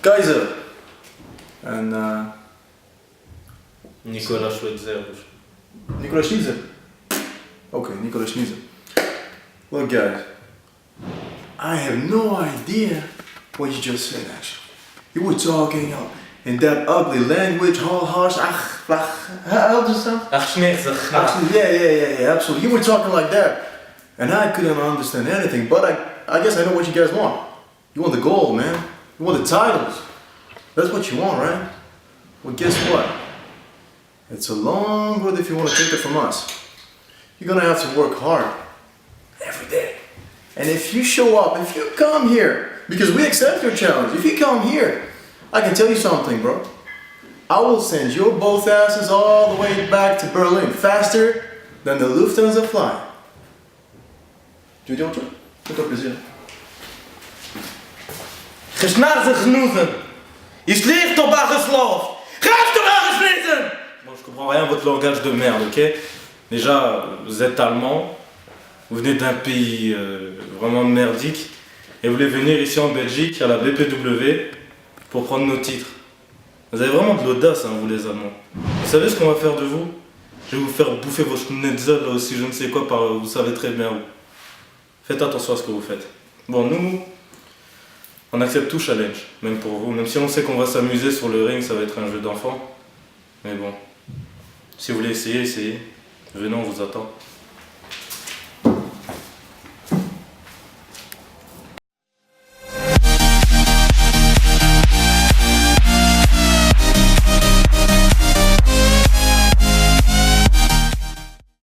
Kaiser. En Nicolas Schweitzer. Nicolas Schnizer. Okay, Nicolas Schnizer. Look guys, I have no idea what you just said actually. You were talking in that ugly language, harsh, how does it sound? Actually, yeah, absolutely. You were talking like that. And I couldn't understand anything, but I guess I know what you guys want. You want the gold, man. You want the titles. That's what you want, right? Well, guess what? It's a long road if you want to take it from us. You're gonna have to work hard. Every day. And if you show up, if you come here, because we accept your challenge, if you come here, I can tell you something, bro. I will send your both asses all the way back to Berlin, faster than the Lufthansa flight. Tu veux dire autre chose? Fais-toi plaisir. Geschnazen genoegen. Is ligt op aangeslaafd. Gaat op aangesnitten. Bon, je comprends rien à votre langage de merde, ok? Déjà, vous êtes allemand, vous venez d'un pays vraiment merdique, et vous voulez venir ici en Belgique, à la BPW, pour prendre nos titres. Vous avez vraiment de l'audace, hein, vous les Allemands. Vous savez ce qu'on va faire de vous? Je vais vous faire bouffer vos schnitzel là aussi, je ne sais quoi, vous savez très bien où. Faites attention à ce que vous faites. Bon, nous, on accepte tout challenge, même pour vous. Même si on sait qu'on va s'amuser sur le ring, ça va être un jeu d'enfant. Mais bon, si vous voulez essayer, essayez. Venez, on vous attend.